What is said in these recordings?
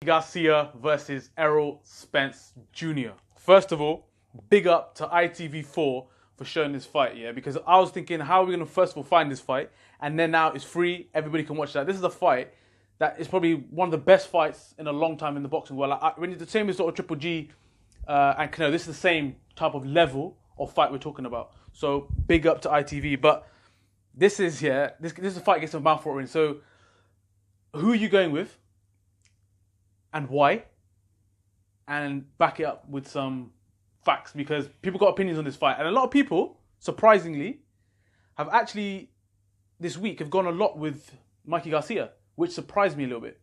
Garcia versus Errol Spence Jr. First of all, big up to ITV4 for showing this fight, yeah? Because I was thinking, how are we going to first of all find this fight? And then now it's free, everybody can watch that. This is a fight that is probably one of the best fights in a long time in the boxing world. When it's the same as sort of Triple G and Canelo, this is the same type of level of fight we're talking about. So big up to ITV. But this is, yeah, this is a fight against a mouth-watering. So who are you going with? And why? And back it up with some facts, because people got opinions on this fight. And a lot of people, surprisingly, have actually, this week, have gone a lot with Mikey Garcia, which surprised me a little bit.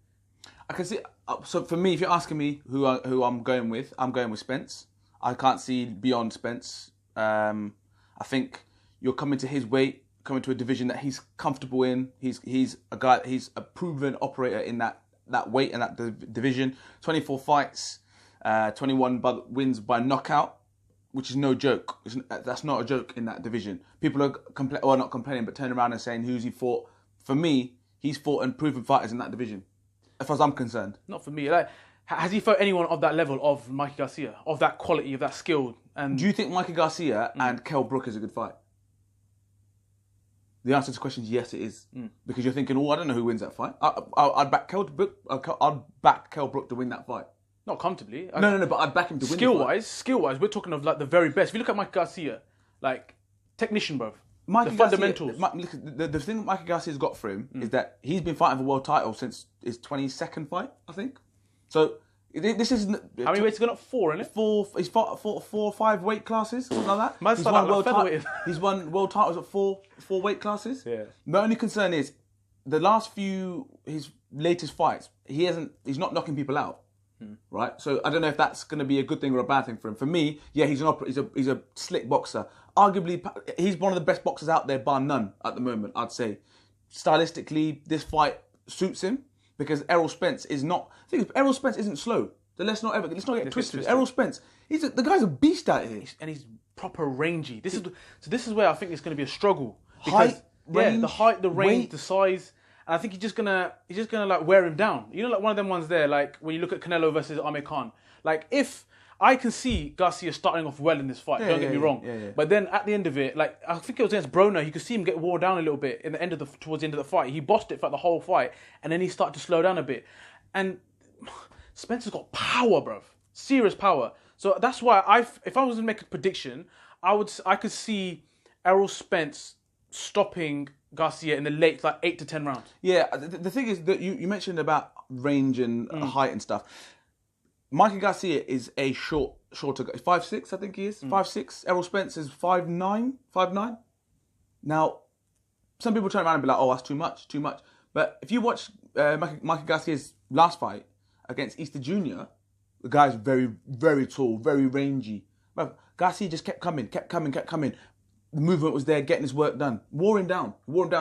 I can see, so for me, if you're asking me who I'm going with Spence. I can't see beyond Spence. I think you're coming to his weight, coming to a division that he's comfortable in. He's a guy, he's a proven operator in that weight and that division. 24 fights, 21 wins by knockout, which is no joke. That's not a joke in that division. People are not complaining, but turning around and saying who's he fought. For me, he's fought and proven fighters in that division, as far as I'm concerned. Not for me. Like, has he fought anyone of that level of Mikey Garcia, of that quality, of that skill? And do you think Mikey Garcia and Kell Brook is a good fight? The answer to the question is yes, it is. Because you're thinking, oh, I don't know who wins that fight. I'd back Kell Brook. I'd back Kell Brook to win that fight. Not comfortably. No, but I'd back him to win the fight. Skill-wise, we're talking of like the very best. If you look at Mikey Garcia, like, technician, bro. The fundamentals. The thing Mikey Garcia's got for him is that he's been fighting for world title since his 22nd fight, I think. So this isn't. How many weights has he gone up? 4, isn't it? He's fought 4 or 5 weight classes, something like that. He's won world titles at 4 weight classes. Yeah. The only concern is the last few his latest fights, he's not knocking people out. Right, so I don't know if that's going to be a good thing or a bad thing for him. For me, yeah, he's a slick boxer. Arguably, he's one of the best boxers out there, bar none, at the moment. I'd say, stylistically, this fight suits him because Errol Spence is not. I think Errol Spence isn't slow. So let's not get twisted. Errol Spence, the guy's a beast out here, and he's proper rangy. This is where I think it's going to be a struggle. Because, range, the height, the range, weight. The size. And I think he's just gonna like wear him down. You know, like one of them ones there, like when you look at Canelo versus Amir Khan. Like, if I can see Garcia starting off well in this fight, don't get me wrong. But then at the end of it, like I think it was against Broner, you could see him get wore down a little bit towards the end of the fight. He bossed it for the whole fight, and then he started to slow down a bit. And Spencer's got power, bruv. Serious power. So that's why if I was to make a prediction, I could see Errol Spence stopping Garcia in the late, like 8 to 10 rounds. Yeah, the thing is that you mentioned about range and height and stuff. Mikey Garcia is a shorter guy. 5'6", I think he is. 5'6". Errol Spence is 5'9". Now, some people turn around and be like, oh, that's too much. But if you watch Mikey Garcia's last fight against Easter Jr., the guy's very, very tall, very rangy. But Garcia just kept coming. The movement was there, getting his work done. Wore him down.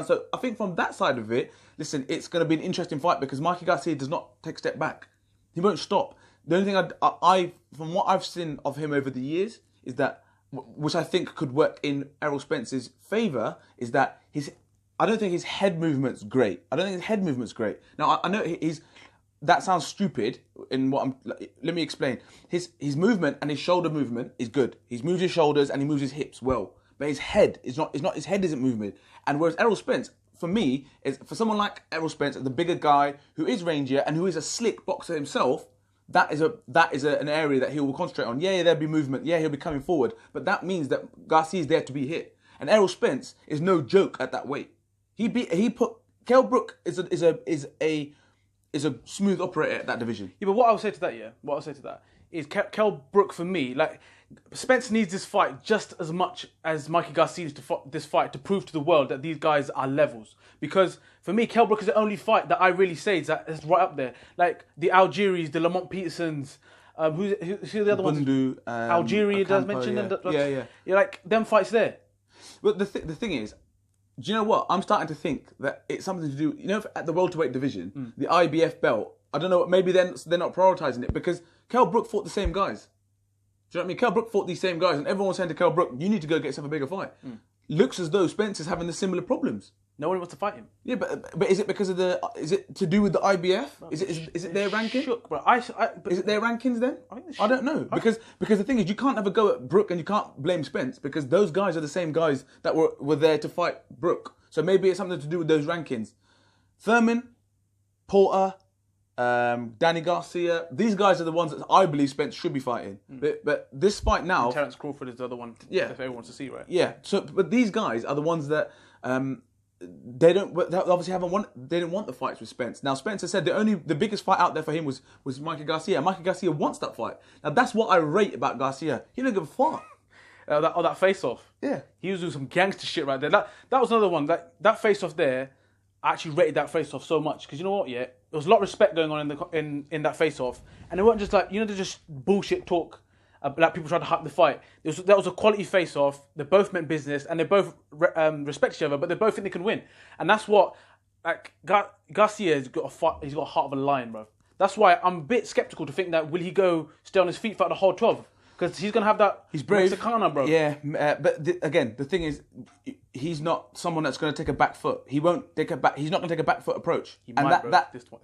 So I think from that side of it, listen, it's going to be an interesting fight because Mikey Garcia does not take a step back. He won't stop. The only thing I from what I've seen of him over the years, is that, which I think could work in Errol Spence's favour, is that I don't think his head movement's great. Now, I know that sounds stupid in what let me explain. His movement and his shoulder movement is good. He's moved his shoulders and he moves his hips well. But his head his head isn't moving. And whereas Errol Spence, for me, is for someone like Errol Spence, the bigger guy who is rangier and who is a slick boxer himself, that is an area that he will concentrate on. Yeah, there'll be movement. Yeah, he'll be coming forward. But that means that Garcia is there to be hit. And Errol Spence is no joke at that weight. Kell Brook is a smooth operator at that division. Yeah, but what I'll say to that is Kell Brook, for me, like, Spence needs this fight just as much as Mikey Garcia needs this fight to prove to the world that these guys are levels. Because for me, Kell Brook is the only fight that I really say is right up there. Like the Algiris, the Lamont Petersons, who's the other ones? Algeria does mention them. Yeah. You're like, them fights there. But the thing is, do you know what? I'm starting to think that it's something to do, at the welterweight division, the IBF belt, I don't know, maybe they're not prioritising it because Kell Brook fought the same guys. Do you know what I mean? Kell Brook fought these same guys and everyone was saying to Kell Brook, you need to go get yourself a bigger fight. Looks as though Spence is having the similar problems. No one wants to fight him. Yeah, but is it because of is it to do with the IBF? Bro, is it their ranking? Shook, bro. Is it their rankings then? I don't know. Because the thing is, you can't have a go at Brook and you can't blame Spence, because those guys are the same guys that were there to fight Brook. So maybe it's something to do with those rankings. Thurman, Porter, Danny Garcia, these guys are the ones that I believe Spence should be fighting. But this fight now... And Terence Crawford is the other one if everyone wants to see, right? Yeah. So, but these guys are the ones that... they obviously haven't won. They didn't want the fights with Spence. Now Spencer said the biggest fight out there for him was Mikey Garcia. Mikey Garcia wants that fight. Now that's what I rate about Garcia. He don't give a fuck. That face off. Yeah, he was doing some gangster shit right there. That was another one. That face off there, I actually rated that face off so much because you know what? Yeah, there was a lot of respect going on in that face off, and it wasn't just like they're just bullshit talk. Like people tried to hype the fight. That was a quality face-off. They both meant business, and they both respect each other. But they both think they can win, and that's what Garcia's got he's got a heart of a lion, bro. That's why I'm a bit skeptical to think that will he stay on his feet for the whole 12 because he's gonna have that. He's brave, Mexicana, bro. Yeah, but again, the thing is, he's not someone that's going to take a back foot. He won't take a back. He's not going to take a back foot approach. He might, bro.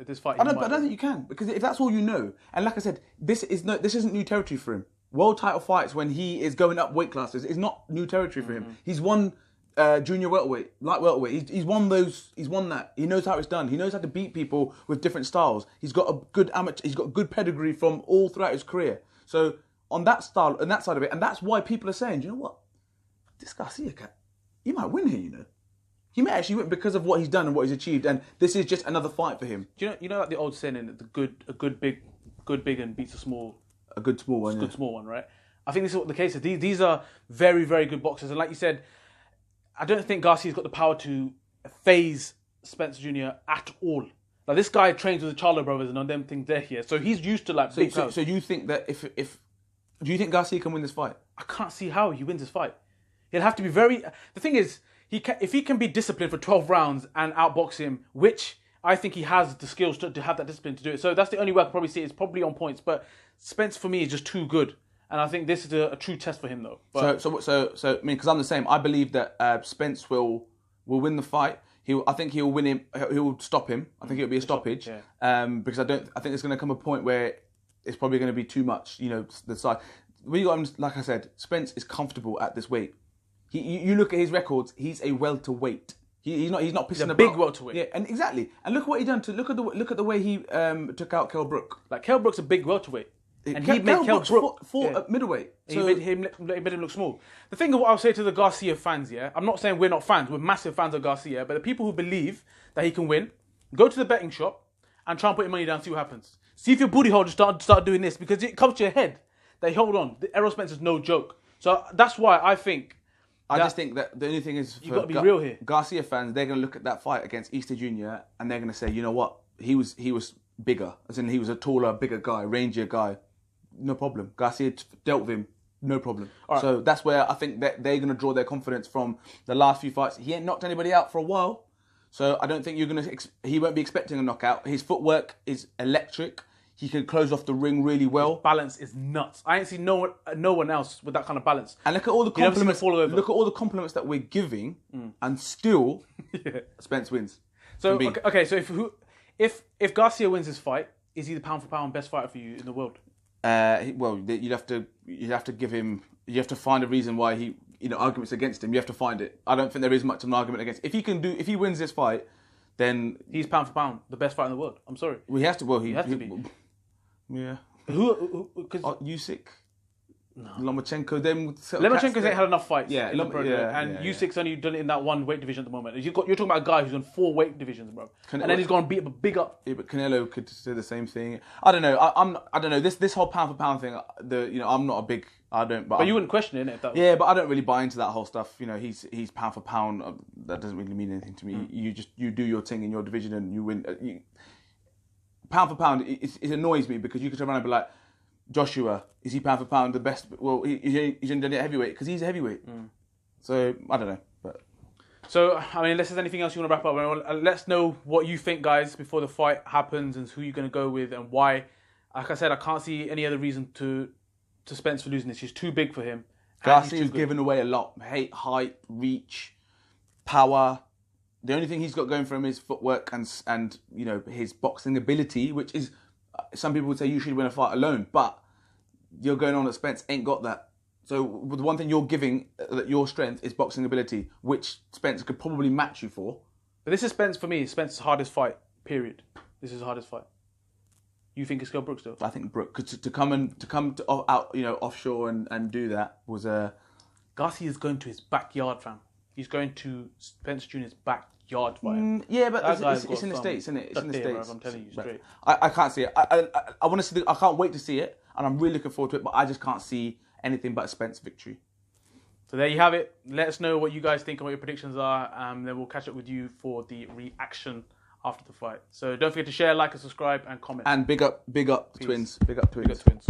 This fight. I don't think you can, because if that's all you know, and like I said, this isn't new territory for him. World title fights when he is going up weight classes is not new territory for him. He's won junior welterweight, light welterweight. He's won those. He's won that. He knows how it's done. He knows how to beat people with different styles. He's got a good amateur. He's got good pedigree from all throughout his career. So on that style and that side of it, and that's why people are saying, you know what, this Garcia cat, he might win here. You know, he may actually win because of what he's done and what he's achieved. And this is just another fight for him. Do you know like the old saying, a good big and beats a small. A good small one, good small one, right? I think this is what the case is. These are very, very good boxers. And like you said, I don't think Garcia's got the power to phase Spence Jr. at all. Like this guy trains with the Charlo brothers and on them things there here. So he's used to like big powers. So you think that do you think Garcia can win this fight? I can't see how he wins this fight. He'll have to be very... The thing is, if he can be disciplined for 12 rounds and outbox him, which... I think he has the skills to have that discipline to do it. So that's the only way I can probably see it. It's probably on points. But Spence, for me, is just too good. And I think this is a true test for him, though. But so I mean, because I'm the same. I believe that Spence will win the fight. I think he'll win him. He'll stop him. I think it'll be a stoppage. Yeah. Because I think there's going to come a point where it's probably going to be too much. You know, the side. We got him, like I said, Spence is comfortable at this weight. You look at his records. He's a welterweight. He's not pissing about. Big welterweight. Yeah, and exactly. And look what he done. Look at the way he took out Kell Brook. Like Kell Brook's a big welterweight, and he made Kell Brook fought at middleweight. So he made him look small. The thing of what I'll say to the Garcia fans, yeah, I'm not saying we're not fans. We're massive fans of Garcia, but the people who believe that he can win, go to the betting shop and try and put your money down. See what happens. See if your booty hole just start doing this, because it comes to your head. That hold on, Errol Spence is no joke. So that's why I think. I just think that the only thing is, you've got to be real here. Garcia fans, they're going to look at that fight against Easter Jr. and they're going to say, you know what, he was bigger, as in he was a taller, bigger guy, rangier guy. No problem. Garcia dealt with him, no problem. Right. So that's where I think that they're going to draw their confidence from the last few fights. He ain't knocked anybody out for a while, so I don't think he won't be expecting a knockout. His footwork is electric. He can close off the ring really well. His balance is nuts. I ain't seen no one else with that kind of balance. And look at all the compliments. Look at all the compliments that we're giving, and still, Spence wins. So okay. So if Garcia wins this fight, is he the pound for pound best fighter for you in the world? Well, you'd have to give him. You have to find a reason why he. Arguments against him. You have to find it. I don't think there is much of an argument against. If he wins this fight, then he's pound for pound the best fighter in the world. I'm sorry. Well, he has to. Well, he has to be. Yeah. Who? Because Usyk, Lomachenko. Lomachenko's ain't had enough fights. Yeah, and Usyk's only done it in that one weight division at the moment. You're talking about a guy who's on 4 weight divisions, bro. And then he's gone and beat up a big up. Yeah, but Canelo could say the same thing. I don't know. I don't know. This whole pound for pound thing. I'm not a big. I don't. But you wouldn't question it, innit? Yeah, but I don't really buy into that whole stuff. He's pound for pound. That doesn't really mean anything to me. You do your thing in your division and you win. Pound for pound, it annoys me because you could turn around and be like, Joshua, is he pound for pound the best? Well, he's only done it at heavyweight because he's a heavyweight. So, I don't know. So, I mean, unless there's anything else you want to wrap up, let's know what you think, guys, before the fight happens and who you're going to go with and why. Like I said, I can't see any other reason to Spence for losing this. He's too big for him. Garcia's given away a lot. Height, reach, power. The only thing he's got going for him is footwork and you know, his boxing ability, which is, some people would say you should win a fight alone, but you're going on that Spence ain't got that. So the one thing you're giving, your strength, is boxing ability, which Spence could probably match you for. But this is Spence, for me, Spence's hardest fight, period. This is the hardest fight. You think it's Kell Brooks though? I think Brooke, because to come out, you know, offshore and do that was a... Garcia's going to his backyard, fam. He's going to Spence Jr.'s backyard fight. Yeah, but it's in the States, isn't it? It's in the States. Bro, I'm telling you straight. I can't see it. I want to see. I can't wait to see it, and I'm really looking forward to it. But I just can't see anything but a Spence victory. So there you have it. Let us know what you guys think and what your predictions are. Then we'll catch up with you for the reaction after the fight. So don't forget to share, like, and subscribe, and comment. And big up the Peace. twins. Big up twins. Big up twins.